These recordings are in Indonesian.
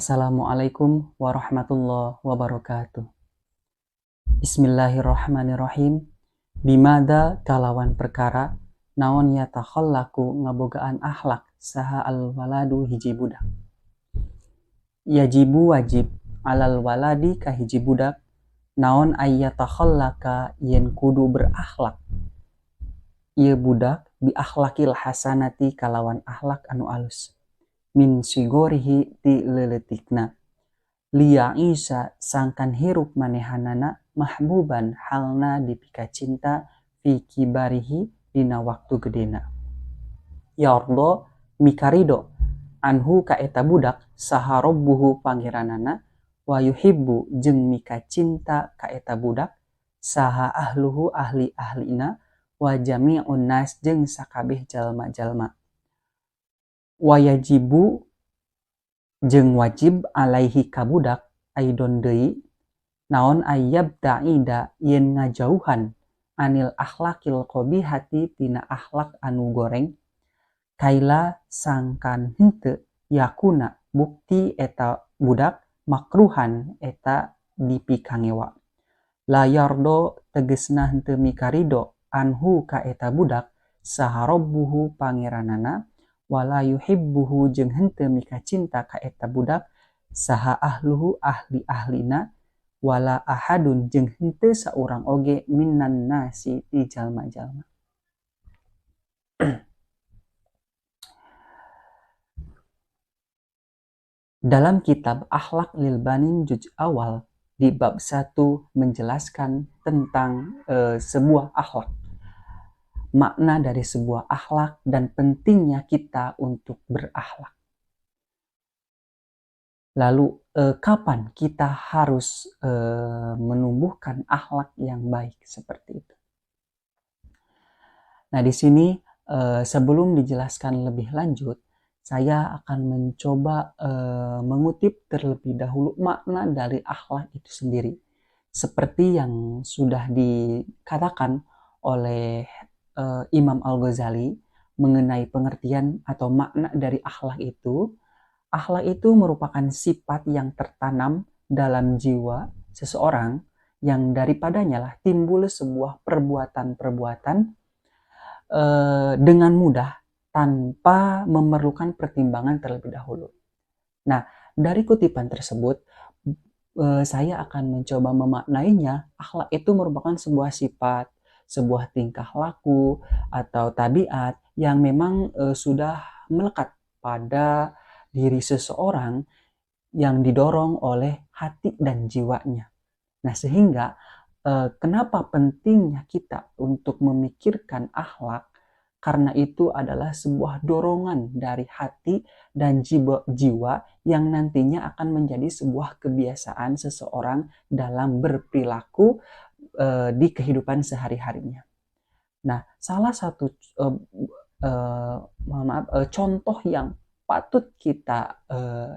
Assalamualaikum warahmatullahi wabarakatuh. Bismillahirrahmanirrahim. Bimada kalawan perkara naon yatakhallaku ngabogaan akhlak saha al-waladu hiji budak. Yajibu wajib alal waladi ka hiji budak naon ayyatakhallaka yen kudu berakhlak. Ieu budak bi akhlakil hasanati kalawan akhlak anu alus. Min sigorihi ti leuletikna. Lia Isa sangkan hirup manehanana mahbuban halna dipika cinta fi kibarihi dina waktu gedena. Yardo mikarido anhu ka eta budak saha robbuhu pangeranana wa yuhibbu jeung mika cinta ka eta budak saha ahluhu ahli-ahlina wa jami'un nas jeung sakabeh jalma-jalma. Wa yajibu jeung wajib alaihi kabudak aidon deui naon ayyab ta'ida yen ngajauhan anil akhlakil qabihati tina akhlak anu goreng kaila sangkan henteu yakuna bukti eta budak makruhan eta dipikangewa. La yardo tegesna henteu mikarido anhu ka eta budak saha robbuhu pangeranana wala yuhibbuhu jeung henteu mika cinta ka eta budak saha ahluhu ahli-ahlina wala ahadun jeung henteu saurang oge minnan nasi ti jalma-jalma. Dalam kitab Akhlak lil Banin juz awal di bab 1 menjelaskan tentang sebuah akhlak. Makna dari sebuah akhlak dan pentingnya kita untuk berakhlak. Lalu kapan kita harus menumbuhkan akhlak yang baik seperti itu? Nah, di sini sebelum dijelaskan lebih lanjut, saya akan mencoba mengutip terlebih dahulu makna dari akhlak itu sendiri. Seperti yang sudah dikatakan oleh Imam Al-Ghazali mengenai pengertian atau makna dari akhlak itu merupakan sifat yang tertanam dalam jiwa seseorang yang daripadanya lah timbul sebuah perbuatan-perbuatan dengan mudah tanpa memerlukan pertimbangan terlebih dahulu. Nah, dari kutipan tersebut saya akan mencoba memaknainya. Akhlak itu merupakan sebuah sifat, sebuah tingkah laku atau tabiat yang memang sudah melekat pada diri seseorang yang didorong oleh hati dan jiwanya. Nah, sehingga kenapa pentingnya kita untuk memikirkan akhlak? Karena itu adalah sebuah dorongan dari hati dan jiwa yang nantinya akan menjadi sebuah kebiasaan seseorang dalam berperilaku di kehidupan sehari-harinya. Nah, salah satu contoh yang patut kita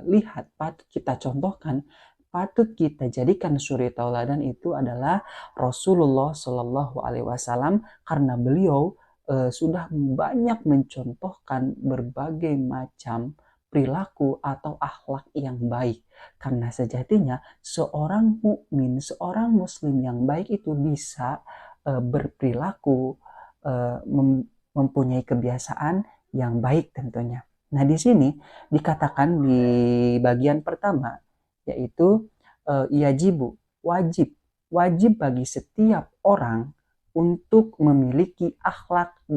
lihat, patut kita contohkan, patut kita jadikan suri tauladan itu adalah Rasulullah Shallallahu Alaihi Wasallam, karena beliau sudah banyak mencontohkan berbagai macam perilaku atau akhlak yang baik. Karena sejatinya seorang mukmin, seorang muslim yang baik itu bisa berperilaku, mempunyai kebiasaan yang baik tentunya. Nah, di sini dikatakan di bagian pertama yaitu yajibu, wajib bagi setiap orang untuk memiliki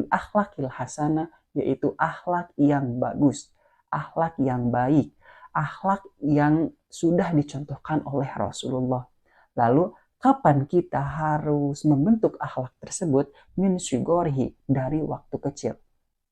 akhlakil hasanah, yaitu akhlak yang bagus, akhlak yang baik, akhlak yang sudah dicontohkan oleh Rasulullah. Lalu kapan kita harus membentuk akhlak tersebut? Min sigorhi, dari waktu kecil.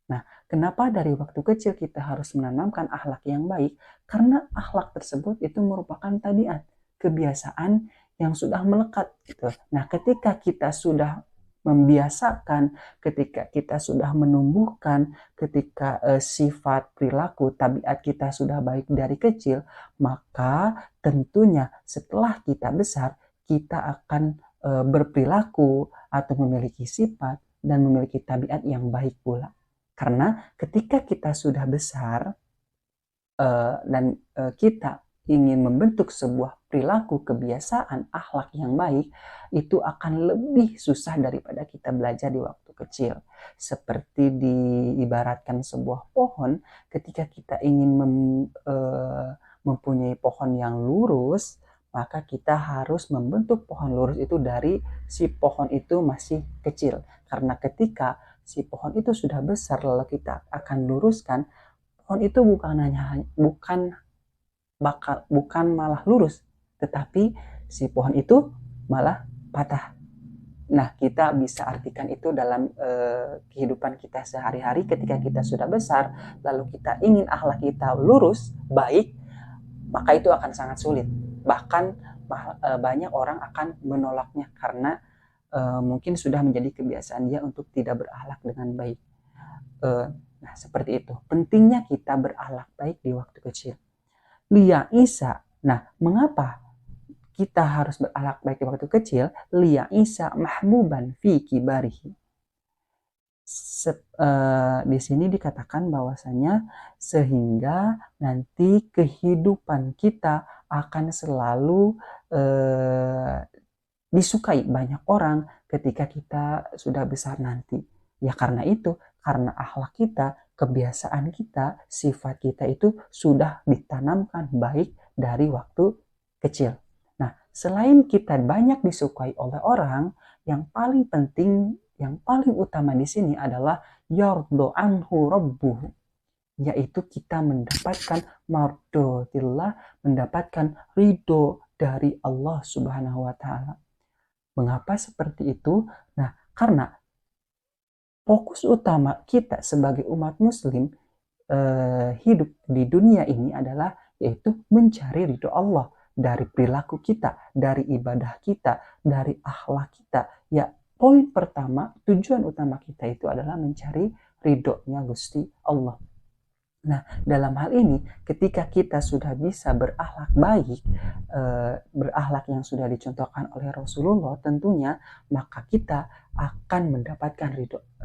Nah, kenapa dari waktu kecil kita harus menanamkan akhlak yang baik? Karena akhlak tersebut itu merupakan tabiat, kebiasaan yang sudah melekat gitu. Nah, ketika kita sudah membiasakan, ketika kita sudah menumbuhkan, ketika sifat perilaku tabiat kita sudah baik dari kecil, maka tentunya setelah kita besar kita akan berperilaku atau memiliki sifat dan memiliki tabiat yang baik pula. Karena ketika kita sudah besar dan kita ingin membentuk sebuah perilaku, kebiasaan, akhlak yang baik, itu akan lebih susah daripada kita belajar di waktu kecil. Seperti diibaratkan sebuah pohon, ketika kita ingin mempunyai pohon yang lurus, maka kita harus membentuk pohon lurus itu dari si pohon itu masih kecil. Karena ketika si pohon itu sudah besar lalu kita akan luruskan, pohon itu bukan malah lurus, tetapi si pohon itu malah patah. Nah, kita bisa artikan itu dalam kehidupan kita sehari-hari. Ketika kita sudah besar, lalu kita ingin akhlak kita lurus, baik, maka itu akan sangat sulit. Bahkan banyak orang akan menolaknya karena mungkin sudah menjadi kebiasaan dia untuk tidak berakhlak dengan baik. Nah, seperti itu. Pentingnya kita berakhlak baik di waktu kecil. Lia Isa. Nah, mengapa kita harus berakhlak baik di waktu kecil? Lia Isa mahbuban fi kibarihi. Di sini dikatakan bahwasanya sehingga nanti kehidupan kita akan selalu disukai banyak orang ketika kita sudah besar nanti. Ya karena itu, karena akhlak kita, kebiasaan kita, sifat kita itu sudah ditanamkan baik dari waktu kecil. Nah, selain kita banyak disukai oleh orang, yang paling penting, yang paling utama di sini adalah yardo anhu rabbuhu, yaitu kita mendapatkan mardotillah, mendapatkan ridho dari Allah Subhanahu wa Ta'ala. Mengapa seperti itu? Nah, karena fokus utama kita sebagai umat muslim hidup di dunia ini adalah yaitu mencari ridho Allah dari perilaku kita, dari ibadah kita, dari akhlak kita. Ya, poin pertama, tujuan utama kita itu adalah mencari ridhonya Gusti Allah. Nah, dalam hal ini, ketika kita sudah bisa berakhlak baik, berakhlak yang sudah dicontohkan oleh Rasulullah tentunya, maka kita akan mendapatkan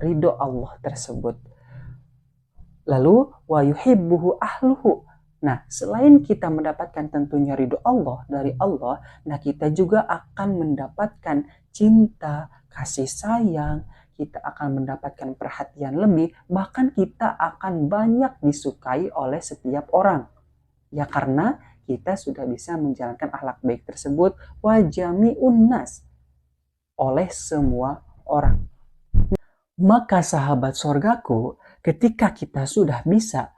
ridho Allah tersebut. Lalu, wa yuhibbuhu ahluhu. Nah, selain kita mendapatkan tentunya ridho Allah dari Allah, nah kita juga akan mendapatkan cinta, kasih sayang, kita akan mendapatkan perhatian lebih, bahkan kita akan banyak disukai oleh setiap orang. Ya karena kita sudah bisa menjalankan akhlak baik tersebut wajami'un nas, oleh semua orang. Maka sahabat sorgaku, ketika kita sudah bisa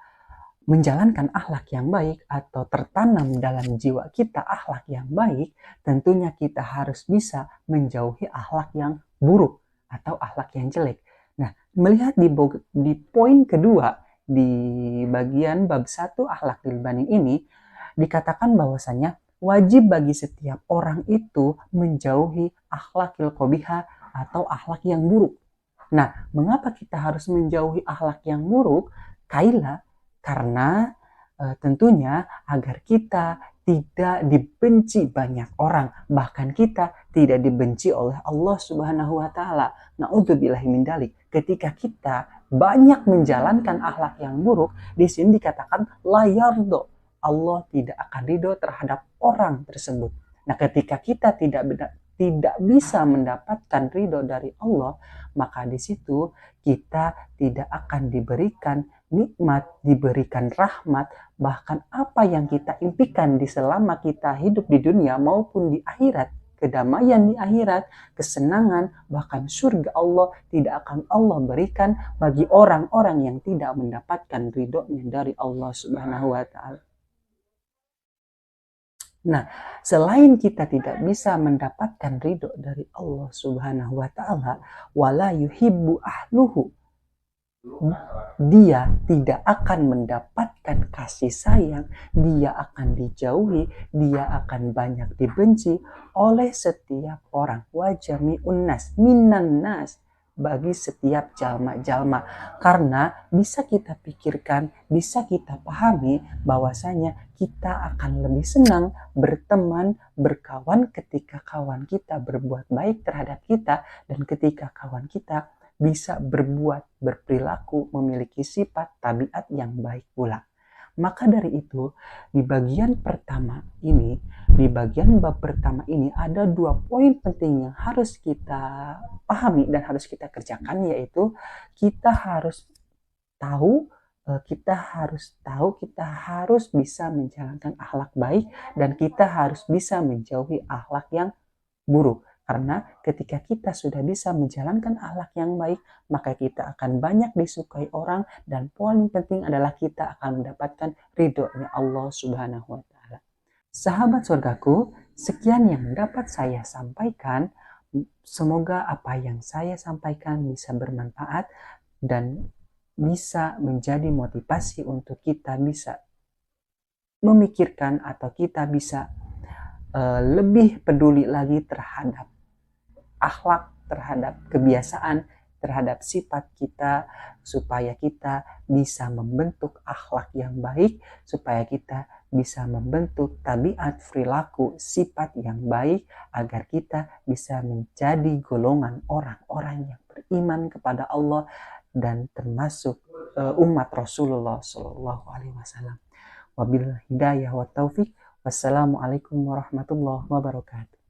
menjalankan akhlak yang baik atau tertanam dalam jiwa kita akhlak yang baik, tentunya kita harus bisa menjauhi akhlak yang buruk atau akhlak yang jelek. Nah, melihat di poin kedua di bagian bab 1 akhlak dilbaning ini, dikatakan bahwasanya wajib bagi setiap orang itu menjauhi akhlakil qobihah atau akhlak yang buruk. Nah, mengapa kita harus menjauhi akhlak yang buruk? Karena tentunya agar kita tidak dibenci banyak orang, bahkan kita tidak dibenci oleh Allah Subhanahu wa Ta'ala. Na'udzubillahi min dzalik. Ketika kita banyak menjalankan akhlak yang buruk, di sini dikatakan la yardo, Allah tidak akan ridho terhadap orang tersebut. Nah, ketika kita tidak bisa mendapatkan ridho dari Allah, maka di situ kita tidak akan diberikan nikmat, diberikan rahmat, bahkan apa yang kita impikan di selama kita hidup di dunia maupun di akhirat, kedamaian di akhirat, kesenangan, bahkan surga Allah tidak akan Allah berikan bagi orang-orang yang tidak mendapatkan ridhonya dari Allah Subhanahu wa Ta'ala. Nah, selain kita tidak bisa mendapatkan ridho dari Allah Subhanahu wa Ta'ala, wala yuhibbu ahluhu, dia tidak akan mendapatkan kasih sayang, dia akan dijauhi, dia akan banyak dibenci oleh setiap orang. Wajami'un nas, minan nas, bagi setiap jalma-jalma. Karena bisa kita pikirkan, bisa kita pahami bahwasanya kita akan lebih senang berteman, berkawan ketika kawan kita berbuat baik terhadap kita, dan ketika kawan kita bisa berbuat, berperilaku, memiliki sifat tabiat yang baik pula. Maka dari itu, di bagian pertama ini, di bagian bab pertama ini ada 2 poin penting yang harus kita pahami dan harus kita kerjakan, yaitu kita harus tahu kita harus bisa menjalankan akhlak baik dan kita harus bisa menjauhi akhlak yang buruk. Karena ketika kita sudah bisa menjalankan akhlak yang baik, maka kita akan banyak disukai orang dan poin penting adalah kita akan mendapatkan ridhonya Allah Subhanahu wa taala. Sahabat surgaku, sekian yang dapat saya sampaikan. Semoga apa yang saya sampaikan bisa bermanfaat dan bisa menjadi motivasi untuk kita bisa memikirkan atau kita bisa lebih peduli lagi terhadap akhlak, terhadap kebiasaan, terhadap sifat kita, supaya kita bisa membentuk akhlak yang baik, supaya kita bisa membentuk tabiat, perilaku, sifat yang baik, agar kita bisa menjadi golongan orang-orang yang beriman kepada Allah dan termasuk umat Rasulullah Shallallahu Alaihi Wasallam. Wabil hidayah wa taufik. Wassalamualaikum warahmatullahi wabarakatuh.